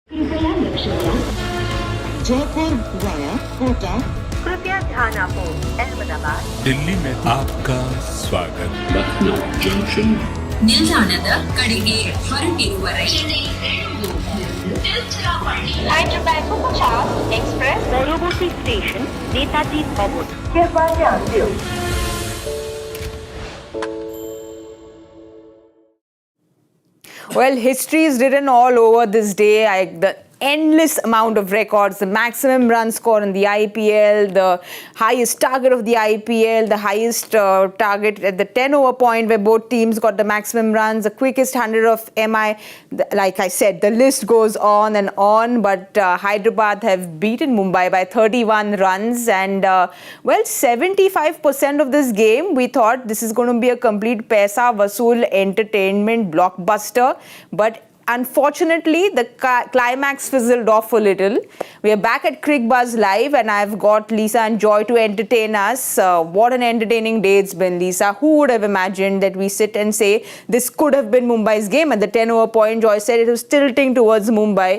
Jaipur via Kota. कृपया ध्यान आपो अहमदाबाद दिल्ली में आपका स्वागत। लखनऊ जंक्शन ನಿಲ್ದಾಣದ ಕಡೆಗೆ ಹೊರಟಿರುವವರೆಗೆ हैदराबाद को 50 एक्सप्रेस परवर्ती स्टेशन नेताजी भवन कृपया ध्यान दें। Well, history is written all over this day. The endless amount of records, the maximum run score in the IPL, the highest target of the IPL, the highest target at the 10-over point where both teams got the maximum runs, the quickest 100 of MI. Like I said, the list goes on and on, but Hyderabad have beaten Mumbai by 31 runs and, 75% of this game, we thought this is going to be a complete Paisa Vasool entertainment blockbuster, but unfortunately, the climax fizzled off a little. We are back at Cricbuzz Live and I've got Lisa and Joy to entertain us. What an entertaining day it's been, Lisa. Who would have imagined that we sit and say this could have been Mumbai's game? At the 10-over point, Joy said it was tilting towards Mumbai.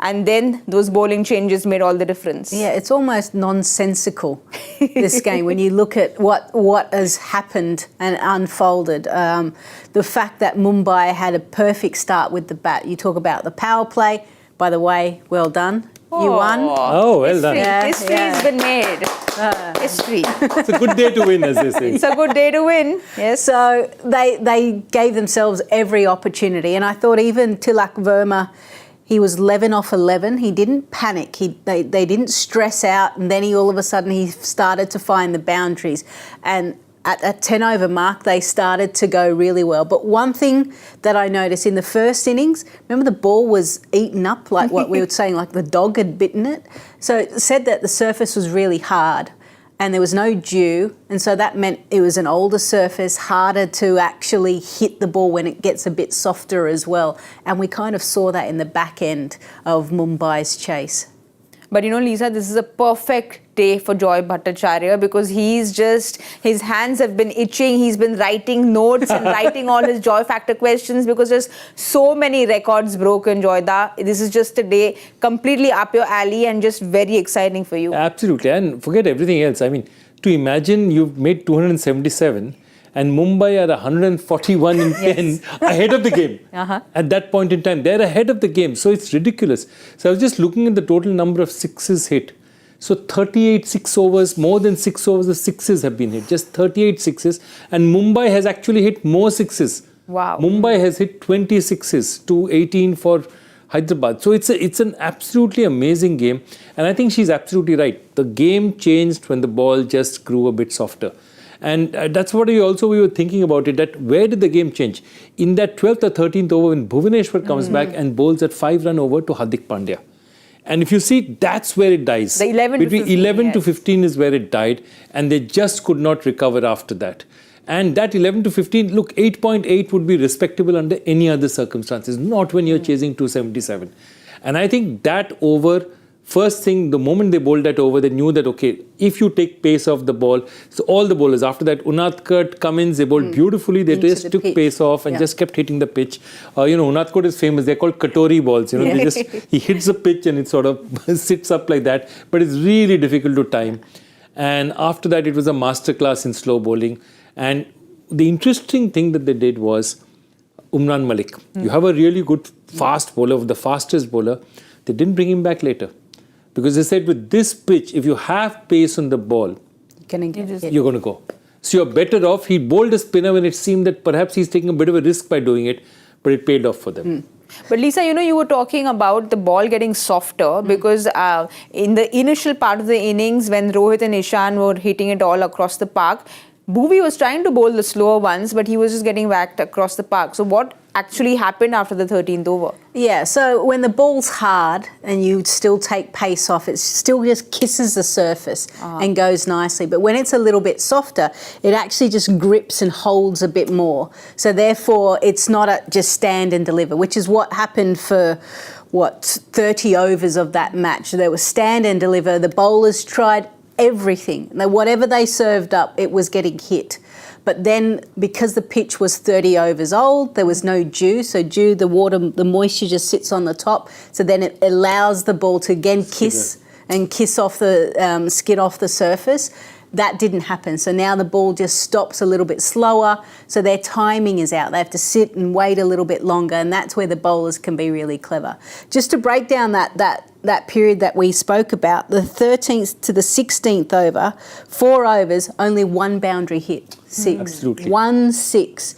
And then those bowling changes made all the difference. Yeah, it's almost nonsensical, this game, when you look at what has happened and unfolded. The fact that Mumbai had a perfect start with the bat. You talk about the power play. By the way, well done. You won. Oh, well done. History has been made. History. It's a good day to win, as they say. It's a good day to win. Yes. So they gave themselves every opportunity. And I thought even Tilak Verma, he was 11 off 11. He didn't panic. They didn't stress out. And then all of a sudden he started to find the boundaries. And at a 10-over mark, they started to go really well. But one thing that I noticed in the first innings, remember the ball was eaten up, like what we were saying, like the dog had bitten it. So it said that the surface was really hard and there was no dew. And so that meant it was an older surface, harder to actually hit the ball when it gets a bit softer as well. And we kind of saw that in the back end of Mumbai's chase. But Lisa, this is a perfect day for Joy Bhattcharjya because his hands have been itching. He's been writing notes and writing all his Joy Factor questions because there's so many records broken, Joyda. This is just a day completely up your alley and just very exciting for you. Absolutely. And forget everything else. I mean, to imagine you've made 277 and Mumbai are 141 in 10 ahead of the game. At that point in time, they're ahead of the game. So it's ridiculous. So I was just looking at the total number of sixes hit. So 38 six-overs, more than 6 overs of sixes have been hit. Just 38 sixes. And Mumbai has actually hit more sixes. Wow. Mumbai has hit 20 sixes to 18 for Hyderabad. So it's an absolutely amazing game. And I think she's absolutely right. The game changed when the ball just grew a bit softer. And that's what we were thinking about it, that where did the game change? In that 12th or 13th over when Bhuvaneshwar comes back and bowls that 5-run over to Hardik Pandya. And if you see, that's where it dies. The 11 Between to 15, 11 to 15 is where it died. And they just could not recover after that. And that 11 to 15, look, 8.8 would be respectable under any other circumstances, not when you're chasing 277. And I think that over... First thing, the moment they bowled that over, they knew that, okay, if you take pace off the ball, so all the bowlers, after that, Unadkat, Cummins, they bowled beautifully. They just took pace off and just kept hitting the pitch. Unadkat is famous. They're called Katori balls. He hits the pitch and it sort of sits up like that. But it's really difficult to time. And after that, it was a masterclass in slow bowling. And the interesting thing that they did was Umran Malik. You have a really good fast bowler, the fastest bowler. They didn't bring him back later. Because they said with this pitch, if you have pace on the ball, you're going to go. So you're better off. He bowled a spinner when it seemed that perhaps he's taking a bit of a risk by doing it, but it paid off for them. But Lisa, you were talking about the ball getting softer because in the initial part of the innings when Rohit and Ishan were hitting it all across the park, Bhuvi was trying to bowl the slower ones, but he was just getting whacked across the park. So what actually happened after the 13th over? Yeah, so when the ball's hard and you still take pace off, it still just kisses the surface and goes nicely. But when it's a little bit softer, it actually just grips and holds a bit more. So therefore, it's not just stand and deliver, which is what happened for 30 overs of that match. There was stand and deliver. The bowlers tried everything. Whatever they served up, it was getting hit. But then because the pitch was 30 overs old, there was no dew. So dew, the water, the moisture just sits on the top. So then it allows the ball to again kiss off the skid off the surface. That didn't happen. So now the ball just stops a little bit slower. So their timing is out. They have to sit and wait a little bit longer, and that's where the bowlers can be really clever. Just to break down that period that we spoke about, the 13th to the 16th over, 4 overs, only 1 boundary hit. 6. Absolutely. 1 6.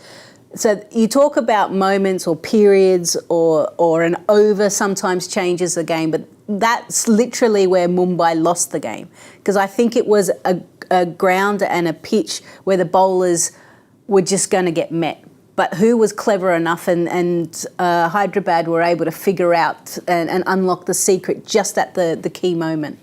So you talk about moments or periods or an over sometimes changes the game, but that's literally where Mumbai lost the game, because I think it was a ground and a pitch where the bowlers were just going to get met. But who was clever enough and Hyderabad were able to figure out and unlock the secret just at the key moment.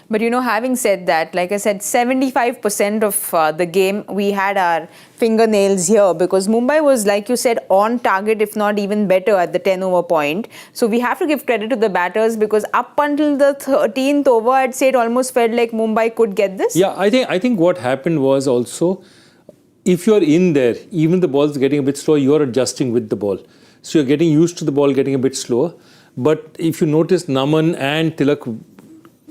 But having said that, like I said, 75% of the game, we had our fingernails here because Mumbai was, like you said, on target, if not even better at the 10-over point. So we have to give credit to the batters because up until the 13th over, I'd say it almost felt like Mumbai could get this. Yeah, I think what happened was also, if you're in there, even the ball's getting a bit slow, you're adjusting with the ball. So you're getting used to the ball getting a bit slower. But if you notice, Naman and Tilak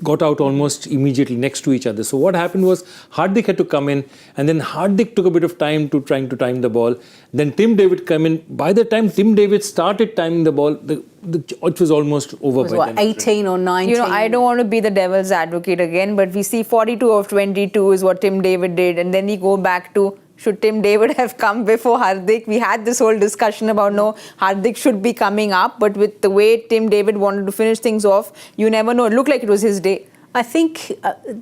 got out almost immediately next to each other. So what happened was Hardik had to come in, and then Hardik took a bit of time to trying to time the ball. Then Tim David came in. By the time Tim David started timing the ball, it was almost over. It was 18 or 19? I don't want to be the devil's advocate again, but we see 42 of 22 is what Tim David did, and then we go back to, should Tim David have come before Hardik? We had this whole discussion about no, Hardik should be coming up, but with the way Tim David wanted to finish things off, you never know. It looked like it was his day. I think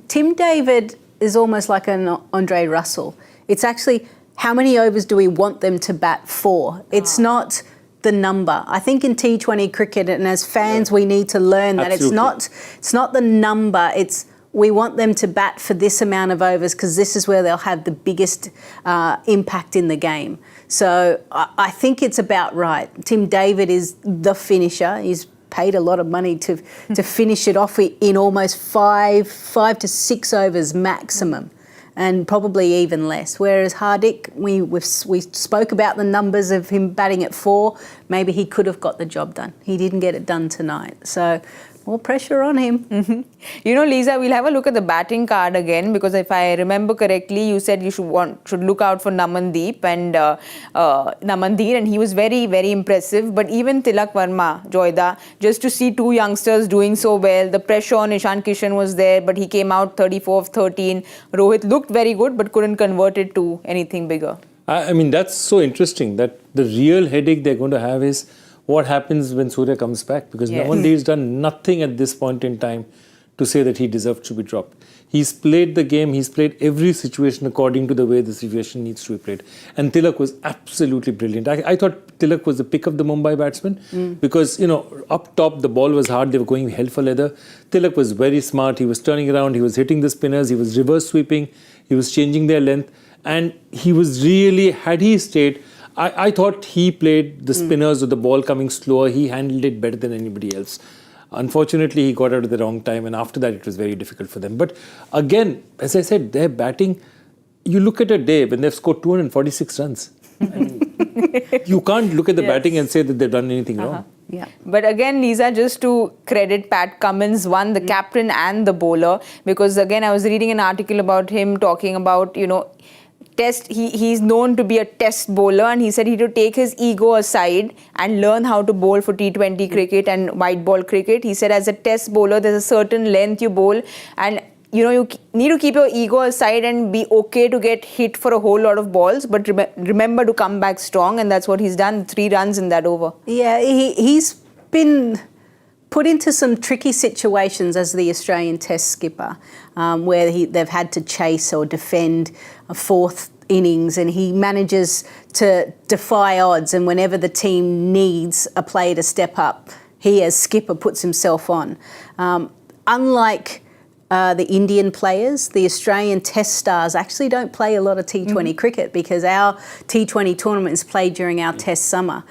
Tim David is almost like an Andre Russell. It's actually how many overs do we want them to bat for? It's not the number. I think in T20 cricket, and as fans, we need to learn that it's not the number. It's we want them to bat for this amount of overs because this is where they'll have the biggest impact in the game. So I think it's about right. Tim David is the finisher. He's paid a lot of money to finish it off in almost 5 to 6 overs maximum, and probably even less. Whereas Hardik, we spoke about the numbers of him batting at 4. Maybe he could have got the job done. He didn't get it done tonight. So more pressure on him. Lisa, we'll have a look at the batting card again because if I remember correctly, you said you should look out for Namandeep and Namandir, and he was very, very impressive. But even Tilak Verma, Joyda, just to see 2 youngsters doing so well, the pressure on Ishan Kishan was there, but he came out 34 of 13. Rohit looked very good, but couldn't convert it to anything bigger. I mean, that's so interesting that the real headache they're going to have is what happens when Surya comes back, because Namandeep's done nothing at this point in time to say that he deserves to be dropped. He's played the game, he's played every situation according to the way the situation needs to be played. And Tilak was absolutely brilliant. I thought Tilak was the pick of the Mumbai batsmen because, up top the ball was hard, they were going hell for leather. Tilak was very smart, he was turning around, he was hitting the spinners, he was reverse sweeping, he was changing their length, and he was really, had he stayed, I thought he played the spinners with the ball coming slower. He handled it better than anybody else. Unfortunately, he got out at the wrong time, and after that, it was very difficult for them. But again, as I said, their batting, you look at a day when they've scored 246 runs. I mean, you can't look at the batting and say that they've done anything wrong. Yeah. But again, Lisa, just to credit Pat Cummins, one, the captain and the bowler, because again, I was reading an article about him talking about, he's known to be a test bowler, and he said he had to take his ego aside and learn how to bowl for T20 cricket and white ball cricket. He said as a test bowler, there's a certain length you bowl, and you need to keep your ego aside and be okay to get hit for a whole lot of balls, but remember to come back strong, and that's what he's done, 3 runs in that over. Yeah, he's been put into some tricky situations as the Australian Test skipper, where they've had to chase or defend a 4th innings, and he manages to defy odds, and whenever the team needs a player to step up, he as skipper puts himself on. Unlike the Indian players, the Australian Test stars actually don't play a lot of T20 cricket because our T20 tournament is played during our Test summer.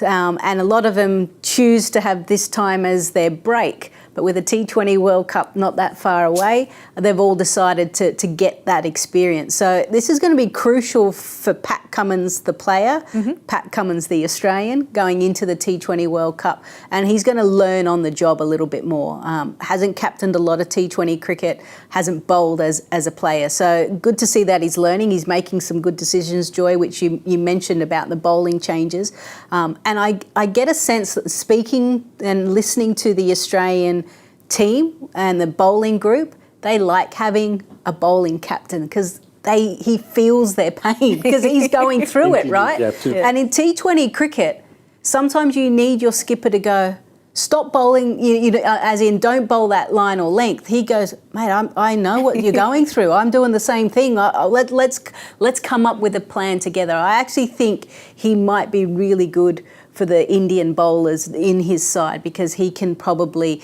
And a lot of them choose to have this time as their break. but with a T20 World Cup not that far away, they've all decided to get that experience. So this is going to be crucial for Pat Cummins, the player, Pat Cummins, the Australian, going into the T20 World Cup. And he's going to learn on the job a little bit more. Hasn't captained a lot of T20 cricket, hasn't bowled as a player. So good to see that he's learning. He's making some good decisions, Joy, which you mentioned about the bowling changes. And I get a sense that speaking and listening to the Australian team and the bowling group, they like having a bowling captain because he feels their pain because he's going through it, right? Yeah, and in T20 cricket, sometimes you need your skipper to go, stop bowling, as in don't bowl that line or length. He goes, mate, I know what you're going through. I'm doing the same thing. Let's come up with a plan together. I actually think he might be really good for the Indian bowlers in his side because he can probably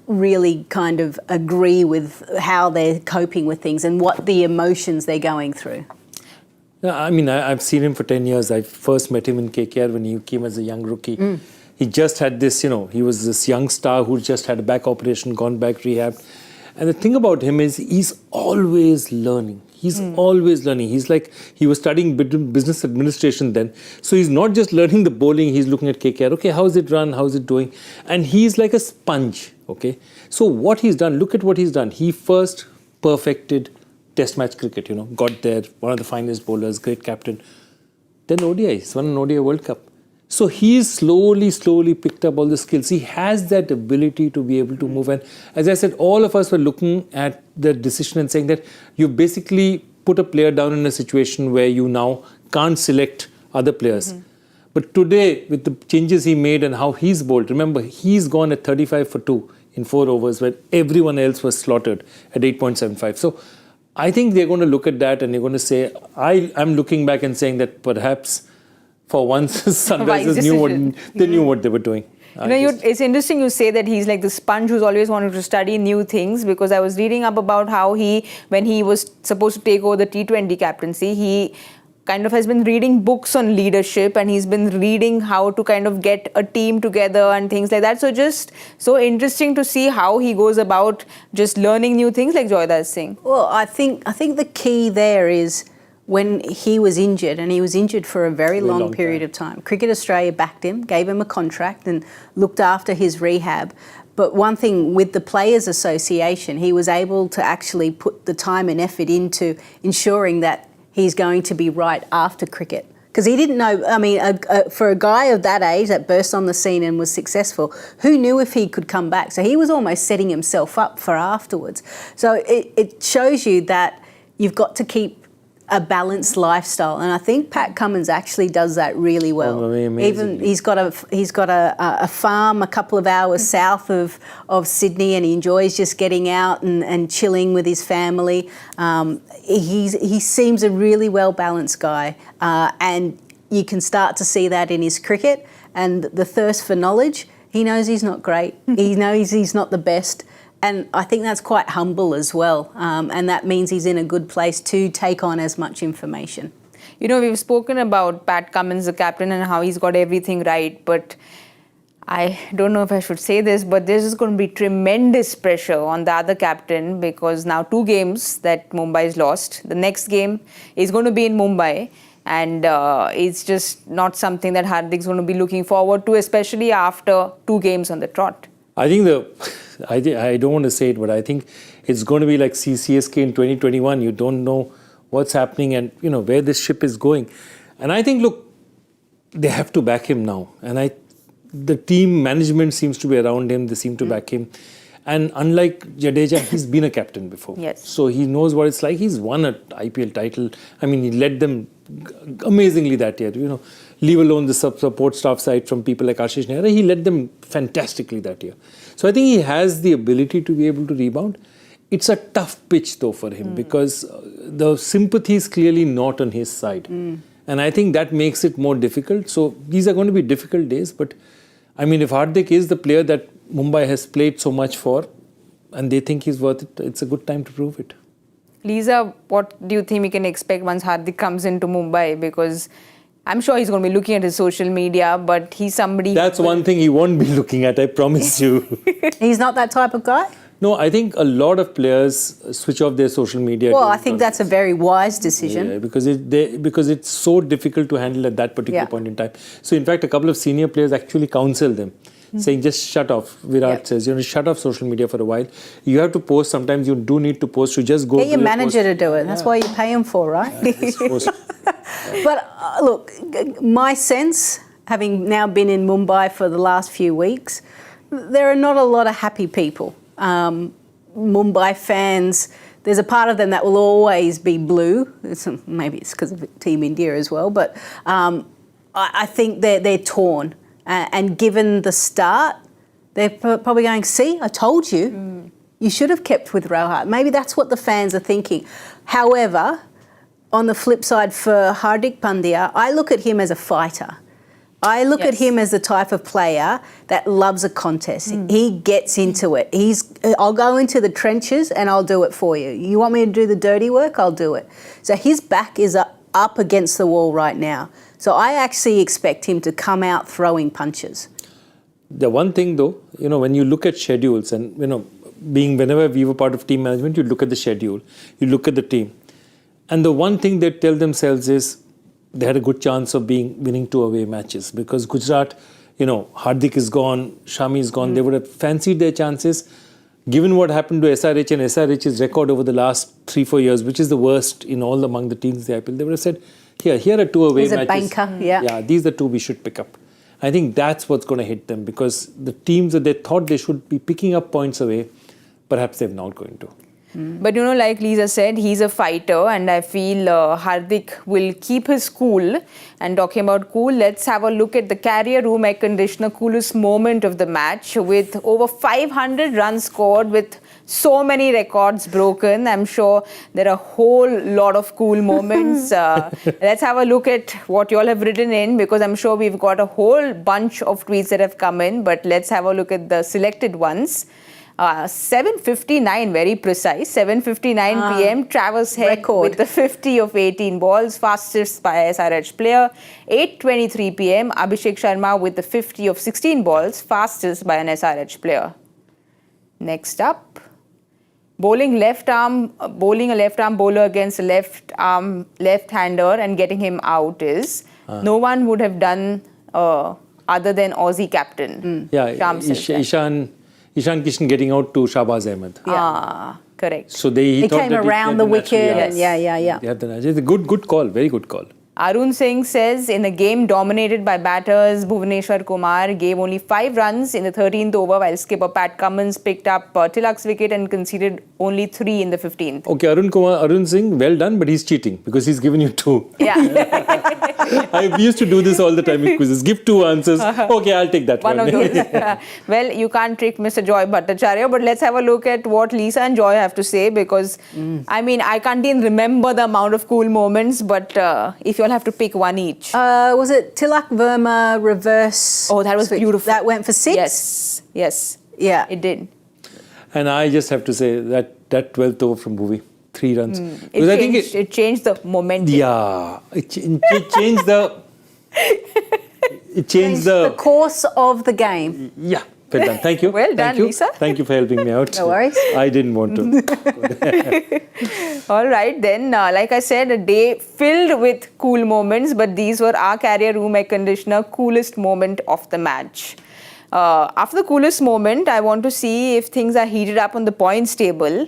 really kind of agree with how they're coping with things and what the emotions they're going through. No, I mean, I've seen him for 10 years. I first met him in KKR when he came as a young rookie. He just had this, he was this young star who just had a back operation, gone back, rehabbed. And the thing about him is he's always learning. He's always learning. He's like, he was studying business administration then. So he's not just learning the bowling, he's looking at KKR. Okay, how is it run? How is it doing? And he's like a sponge, okay? So what he's done, look at what he's done. He first perfected Test match cricket, got there, one of the finest bowlers, great captain. Then ODI, he's won an ODI World Cup. So he's slowly picked up all the skills. He has that ability to be able to move. And as I said, all of us were looking at the decision and saying that you basically put a player down in a situation where you now can't select other players. But today, with the changes he made and how he's bowled, remember, he's gone at 35 for 2 in 4 overs where everyone else was slaughtered at 8.75. So I think they're going to look at that and they're going to say, I'm looking back and saying that perhaps for once Sunrisers knew what they were doing. It's interesting you say that he's like the sponge who's always wanted to study new things, because I was reading up about how when he was supposed to take over the T20 captaincy, he kind of has been reading books on leadership and he's been reading how to kind of get a team together and things like that. So just so interesting to see how he goes about just learning new things like Joyda is saying. Well, I think the key there is when he was injured, and he was injured for a very long period of time. Cricket Australia backed him, gave him a contract and looked after his rehab. But one thing with the Players Association, he was able to actually put the time and effort into ensuring that he's going to be right after cricket. Because he didn't know, I mean, for a guy of that age that burst on the scene and was successful, who knew if he could come back? So he was almost setting himself up for afterwards. So it shows you that you've got to keep a balanced lifestyle, and I think Pat Cummins actually does that really well. Even he's got a farm a couple of hours south of Sydney, and he enjoys just getting out and chilling with his family. He seems a really well balanced guy, and you can start to see that in his cricket and the thirst for knowledge. He knows he's not great. He knows he's not the best. And I think that's quite humble as well. And that means he's in a good place to take on as much information. We've spoken about Pat Cummins, the captain, and how he's got everything right. But I don't know if I should say this, but there's just going to be tremendous pressure on the other captain, because now 2 games that Mumbai's lost. The next game is going to be in Mumbai. And it's just not something that Hardik's going to be looking forward to, especially after 2 games on the trot. I think I don't want to say it, but I think it's going to be like CSK in 2021. You don't know what's happening and where this ship is going. And I think, look, they have to back him now. And the team management seems to be around him. They seem to back him. And unlike Jadeja, he's been a captain before. Yes. So he knows what it's like. He's won an IPL title. I mean, he led them amazingly that year. Leave alone the support staff side from people like Ashish Nehra, he led them fantastically that year. So I think he has the ability to be able to rebound. It's a tough pitch though for him because the sympathy is clearly not on his side. And I think that makes it more difficult. So these are going to be difficult days. But I mean, if Hardik is the player that Mumbai has played so much for and they think he's worth it, it's a good time to prove it. Lisa, what do you think we can expect once Hardik comes into Mumbai? Because I'm sure he's going to be looking at his social media, but he's somebody... That's one thing he won't be looking at, I promise you. He's not that type of guy? No, I think a lot of players switch off their social media. Well, I think that's a very wise decision. Yeah, because it's so difficult to handle at that particular point in time. So, in fact, a couple of senior players actually counsel them, saying just shut off. Virat says, shut off social media for a while. You have to post. Sometimes you do need to post. You just go. Get your manager to do it. That's why you pay him for, right? But look, my sense, having now been in Mumbai for the last few weeks, there are not a lot of happy people. Mumbai fans, there's a part of them that will always be blue. Maybe it's because of Team India as well, but I think they're torn. And given the start, they're probably going, see, I told you, you should have kept with Rohit. Maybe that's what the fans are thinking. However, on the flip side for Hardik Pandya, I look at him as a fighter. I look at him as the type of player that loves a contest. He gets into it. I'll go into the trenches and I'll do it for you. You want me to do the dirty work? I'll do it. So his back is up against the wall right now. So I actually expect him to come out throwing punches. The one thing though, when you look at schedules and, whenever we were part of team management, you look at the schedule, you look at the team. And the one thing they tell themselves is they had a good chance of winning 2 away matches because Gujarat, Hardik is gone, Shami is gone. They would have fancied their chances. Given what happened to SRH and SRH's record over the last 3-4 years, which is the worst among the teams in the IPL, they would have said, here are 2 away matches. He's a banker, Yeah, these are 2 we should pick up. I think that's what's going to hit them because the teams that they thought they should be picking up points away, perhaps they're not going to. But like Lisa said, he's a fighter and I feel Hardik will keep his cool. And talking about cool, let's have a look at the career room air conditioner coolest moment of the match with over 500 runs scored with so many records broken. I'm sure there are a whole lot of cool moments. Let's have a look at what you all have written in because I'm sure we've got a whole bunch of tweets that have come in. But let's have a look at the selected ones. 7:59, very precise. 7:59 p.m. Travers Head with the 50 of 18 balls, fastest by SRH player. 8:23 p.m. Abhishek Sharma with the 50 of 16 balls, fastest by an SRH player. Next up, bowling a left-arm bowler against a left-hander and getting him out is no one would have done other than Aussie captain. Ishan Kishan getting out to Shahbaz Ahmed. Correct. So he came around the wicket. And It's a good call, very good call. Arun Singh says, in a game dominated by batters, Bhuvaneshwar Kumar gave only 5 runs in the 13th over while skipper Pat Cummins picked up Tilak's wicket and conceded only 3 in the 15th. Okay, Arun Singh, well done, but he's cheating because he's given you 2. I used to do this all the time in quizzes. Give 2 answers. Okay, I'll take that one. Of those. Well, you can't trick Mr. Joy Bhattcharjya, but let's have a look at what Lisa and Joy have to say because, I can't even remember the amount of cool moments, but if you all have to pick one each. Was it Tilak Verma reverse? Oh, that was beautiful. That went for 6? Yes. Yeah. It did. And I just have to say that 12th over from Bhuvi, 3 runs. It changed the momentum. Yeah, it changed the... It changed the course of the game. Yeah. Well done. Thank you. Well done, Lisa. Thank you for helping me out. No worries. I didn't want to. All right, then, like I said, a day filled with cool moments, but these were our career room air conditioner coolest moment of the match. After the coolest moment, I want to see if things are heated up on the points table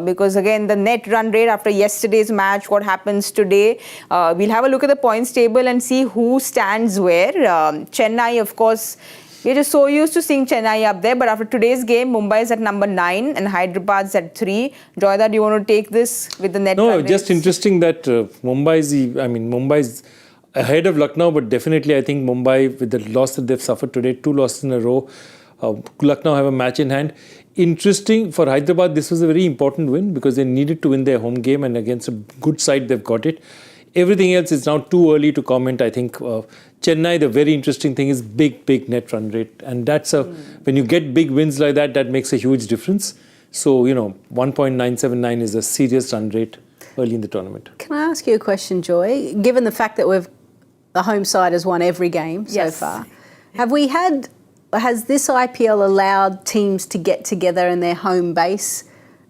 because again, the net run rate after yesterday's match, what happens today, we'll have a look at the points table and see who stands where. Chennai, of course, we're just so used to seeing Chennai up there, but after today's game, Mumbai is at number 9 and Hyderabad's at 3. Joyda, do you want to take this with the net run rates? Just interesting that Mumbai's ahead of Lucknow, but definitely I think Mumbai, with the loss that they've suffered today, 2 losses in a row, Lucknow have a match in hand. Interesting for Hyderabad, this was a very important win because they needed to win their home game and against a good side they've got it. Everything else is now too early to comment. I think Chennai, the very interesting thing is big net run rate. And that's when you get big wins like that, that makes a huge difference. So, 1.979 is a serious run rate early in the tournament. Can I ask you a question, Joy? Given the fact that we've the home side has won every game so Yes. far. Has this IPL allowed teams to get together in their home base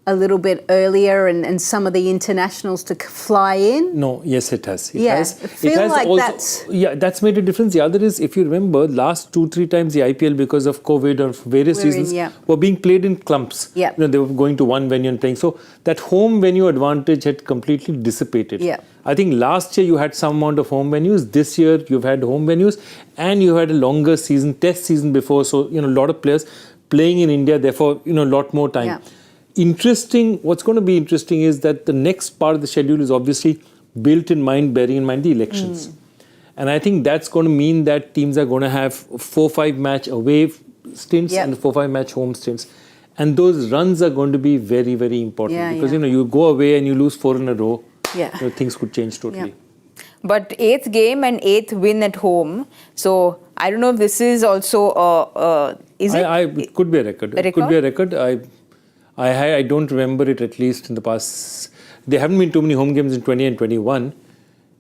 a little bit earlier and some of the internationals to fly in? No, yes, it has. It Yeah, has. I feel like that's- Yeah, that's made a difference. The other is, if you remember, last 2-3 times the IPL, because of COVID or various We're in, reasons, yeah. were being played in clumps. Yeah. They were going to one venue and playing. So that home venue advantage had completely dissipated. Yeah. I think last year you had some amount of home venues. This year you've had home venues, and you had a longer season, test season before. So, a lot of players playing in India, therefore, a lot more time. Yeah. What's going to be interesting is that the next part of the schedule is obviously built in mind, bearing in mind the elections. And I think that's going to mean that teams are going to have 4-5 match away stints Yep. and 4-5 match home stints. And those runs are going to be very, very important Yeah, because, yeah. you go away and you lose 4 in a row, Yeah. things could change totally. Yeah. But 8th game and 8th win at home. So I don't know if this is also, is it? It could be a record. It could be a record. I don't remember it, at least in the past. There haven't been too many home games in 20 and 21.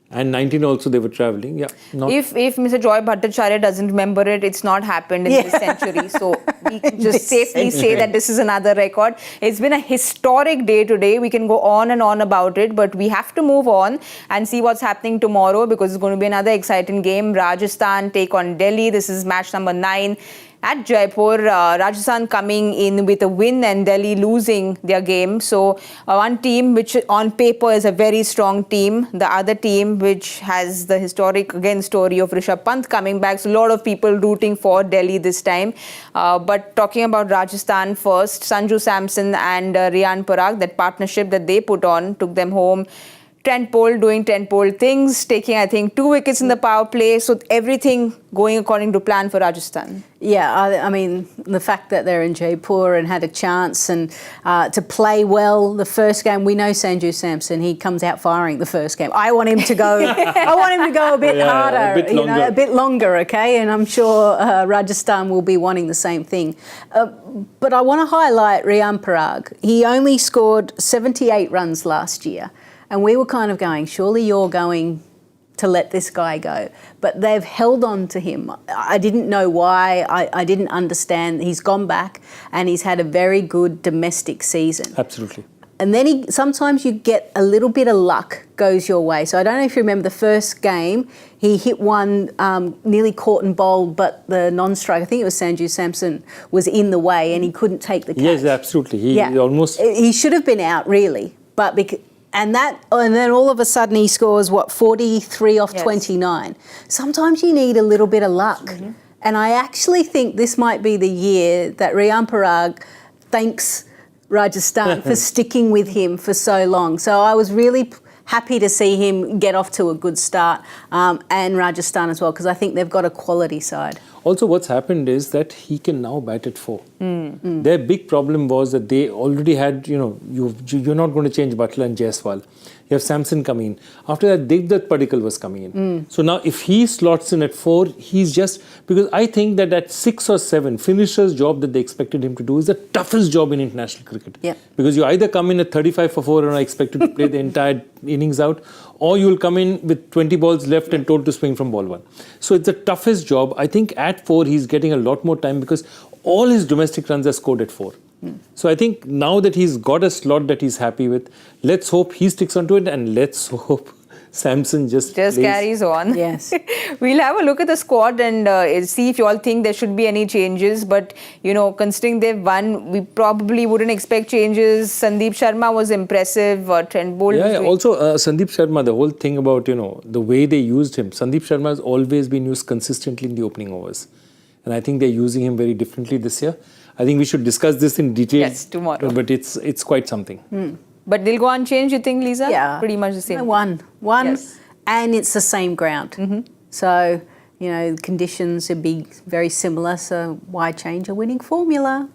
And 19 also they were travelling. Yeah. If Mr. Joy Bhattcharjya doesn't remember it, it's not happened in this century. So we can just This safely say that this is another record. It's been a historic day today. We can go on and on about it, but we have to move on and see what's happening tomorrow, because it's going to be another exciting game. Rajasthan take on Delhi. This is match number 9. At Jaipur, Rajasthan coming in with a win and Delhi losing their game. So one team which on paper is a very strong team, the other team which has the historic again story of Rishabh Pant coming back. So a lot of people rooting for Delhi this time. But talking about Rajasthan first, Sanju Samson and Riyan Parag, that partnership that they put on, took them home. Trent Bolt doing Trent Bolt things, taking I think 2 wickets in the power play. So everything going according to plan for Rajasthan. Yeah, I mean, the fact that they're in Jaipur and had a chance and to play well the first game, we know Sanju Samson, he comes out firing the first game. I want him to go a bit harder, a bit longer, okay? And I'm sure Rajasthan will be wanting the same thing. But I want to highlight Riyan Parag. He only scored 78 runs last year. And we were kind of going, surely you're going to let this guy go. But they've held on to him. I didn't know why. I didn't understand. He's gone back and he's had a very good domestic season. Absolutely. And then sometimes you get a little bit of luck goes your way. So I don't know if you remember the first game, he hit one nearly caught and bowled, but the non-strike, I think it was Sanju Samson, was in the way and he couldn't take the catch. Yes, absolutely. He should have been out, really. But and then all of a sudden he scores, 43 off 29. Sometimes you need a little bit of luck. Mm-hmm. And I actually think this might be the year that Riyan Parag thanks Rajasthan for sticking with him for so long. So I was really happy to see him get off to a good start, and Rajasthan as well, because I think they've got a quality side. Also, what's happened is that he can now bat at 4. Their big problem was that they already had, you're not going to change Butler and Jaiswal. You have Samson coming in. After that, Devdutt Padikkal was coming in. So now if he slots in at 4, he's just... Because I think that at 6 or 7, finisher's job that they expected him to do is the toughest job in international cricket. Yep. Because you either come in at 35 for 4 and are expected to play the entire innings out, or you'll come in with 20 balls left and told to swing from ball 1. So it's the toughest job. I think at 4, he's getting a lot more time because all his domestic runs are scored at 4. So I think now that he's got a slot that he's happy with, let's hope he sticks onto it and let's hope Samson just carries on. Yes. We'll have a look at the squad and see if you all think there should be any changes. But, considering they've won, we probably wouldn't expect changes. Sandeep Sharma was impressive. Trent Bolt was doing... Also, Sandeep Sharma, the whole thing about, the way they used him. Sandeep Sharma has always been used consistently in the opening overs. And I think they're using him very differently this year. I think we should discuss this in detail. Yes, tomorrow. But it's quite something. But they'll go unchanged, you think, Lisa? Yeah. Pretty much the same. One. Yes. And it's the same ground. So, conditions would be very similar. So why change a winning formula?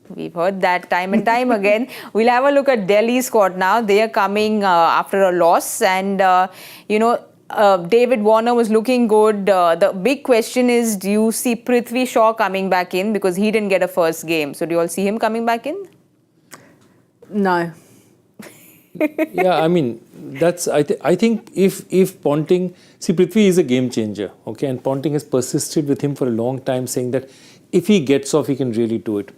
We've heard that time and time again. We'll have a look at Delhi squad now. They are coming after a loss and, David Warner was looking good. The big question is, do you see Prithvi Shaw coming back in? Because he didn't get a first game. So do you all see him coming back in? No. Yeah, I mean, that's, I think if Ponting, see, Prithvi is a game changer, okay, and Ponting has persisted with him for a long time, saying that if he gets off, he can really do it.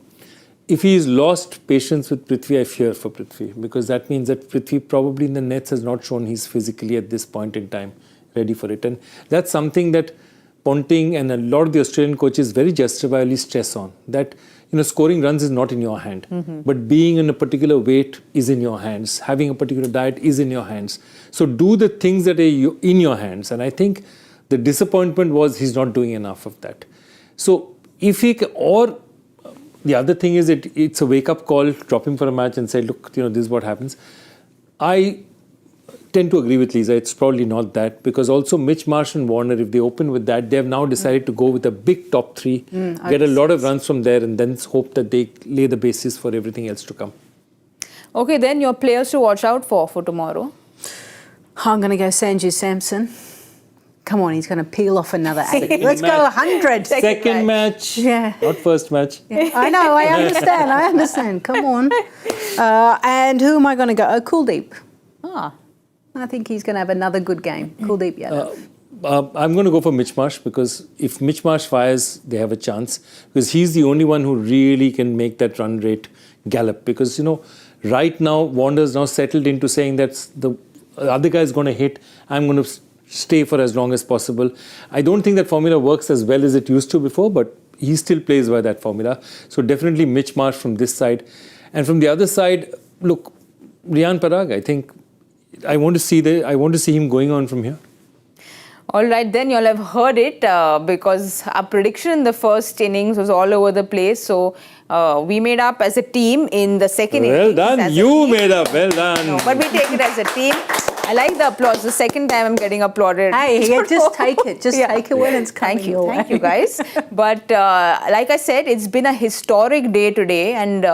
If he's lost patience with Prithvi, I fear for Prithvi, because that means that Prithvi probably in the nets has not shown he's physically at this point in time ready for it. And that's something that Ponting and a lot of the Australian coaches very justifiably stress on, that scoring runs is not in your hand, but being in a particular weight is in your hands, having a particular diet is in your hands. So do the things that are in your hands. And I think the disappointment was he's not doing enough of that. So if he, or the other thing is it's a wake-up call, drop him for a match and say, look, this is what happens. I tend to agree with Lisa. It's probably not that, because also Mitch Marsh and Warner, if they open with that, they have now decided to go with a big top three, get a lot of runs from there, and then hope that they lay the basis for everything else to come. Okay, then your players to watch out for tomorrow. I'm going to go Sanju Samson. Come on, he's going to peel off another 80. Let's go 100. Second match. Yeah. Not first match. Yeah. I know, I understand. Come on. And who am I going to go? Oh, Kuldeep. I think he's going to have another good game. Kuldeep Yadav. I'm going to go for Mitch Marsh, because if Mitch Marsh fires, they have a chance, because he's the only one who really can make that run rate gallop. Because, right now, Warner's now settled into saying that the other guy is going to hit, I'm going to stay for as long as possible. I don't think that formula works as well as it used to before, but he still plays by that formula. So definitely Mitch Marsh from this side. And from the other side, look, Riyan Parag, I think I want to see him going on from here. All right, then you'll have heard it because our prediction in the first innings was all over the place. So we made up as a team in the second innings. Well done, you made up, well done. No, but we take it as a team. I like the applause. The second time I'm getting applauded. Hey, just take it. Take it when it's coming your way. Thank you, guys. But like I said, it's been a historic day today. And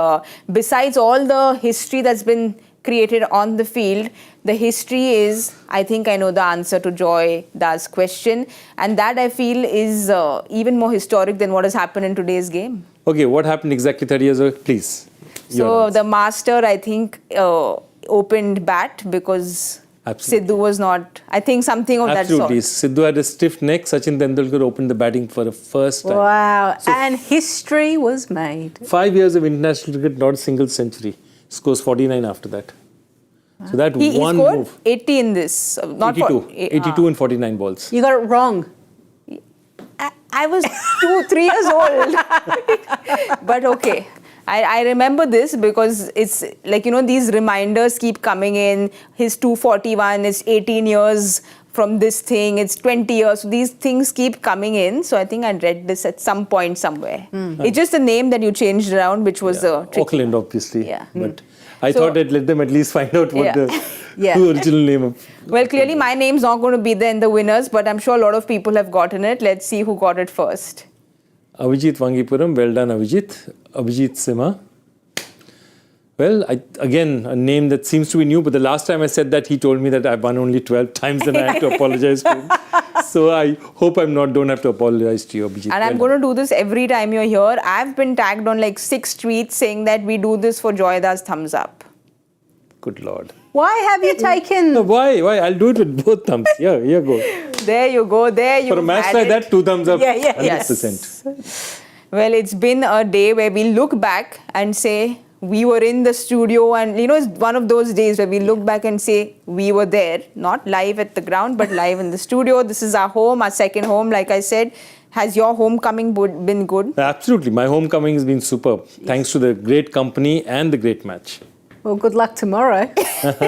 besides all the history that's been created on the field, the history is, I think I know the answer to Joy Das question, and that I feel is even more historic than what has happened in today's game. Okay, what happened exactly 30 years ago? Please. So the master, I think, opened bat because Absolutely. Sidhu was not, I think something of that sort. Absolutely. Sidhu had a stiff neck. Sachin Tendulkar opened the batting for the first time. Wow. So and history was made. 5 years of international cricket, not a single century. Scores 49 after that. So that he one scored move. 80 in this. Not 82. 82 and 49 balls. You got it wrong. I was 2-3 years old. But okay. I remember this because it's like, these reminders keep coming in. His 241 is 18 years from this thing. It's 20 years. So these things keep coming in. So I think I read this at some point somewhere. It's just the name that you changed around, which was tricky. Auckland, obviously. Yeah. But I thought I'd let them at least find out what the original name of. Well, clearly my name's not going to be there in the winners, but I'm sure a lot of people have gotten it. Let's see who got it first. Avijit Vangipuram, well done Avijit. Abhijit Sima. Well, again, a name that seems to be new, but the last time I said that, he told me that I've won only 12 times and I have to apologize to him. So I hope don't have to apologize to you, Abhijit. And I'm going to do this every time you're here. I've been tagged on like 6 tweets saying that we do this for Joy Das thumbs up. Good Lord. Why have you taken... No, why? I'll do it with both thumbs. Here you go. There you go. There you go. For a match like that, 2 thumbs up. 100%. Yes. Well, it's been a day where we look back and say we were in the studio, and it's one of those days where we look back and say we were there, not live at the ground, but live in the studio. This is our home, our second home. Like I said, has your homecoming been good? Absolutely. My homecoming has been superb. Yes. Thanks to the great company and the great match. Well, good luck tomorrow. We're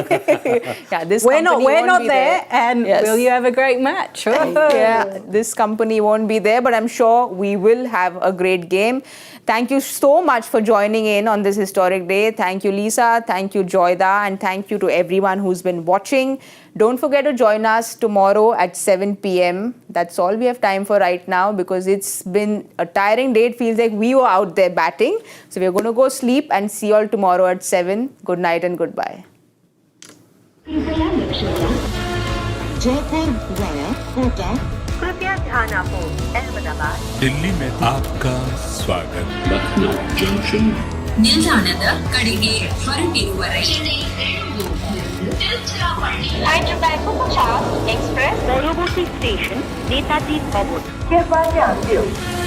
not there, and will you have a great match? This company won't be there, but I'm sure we will have a great game. Thank you so much for joining in on this historic day. Thank you, Lisa. Thank you, Joyda. And thank you to everyone who's been watching. Don't forget to join us tomorrow at 7 p.m. That's all we have time for right now because it's been a tiring day. It feels like we were out there batting. So we're going to go sleep and see you all tomorrow at 7. Good night and goodbye. Jaipur via Kota. कृपया ध्यान आपको अहमदाबाद दिल्ली में आपका स्वागत ನಿಲ್ದಾಣದ ಕಡೆಗೆ ಹೊರಟಿರುವರೆ Tiruchirappalli हाइड्रोबैको 50 express পরবর্তী station Netaji ভবন। कृपया ध्यान दें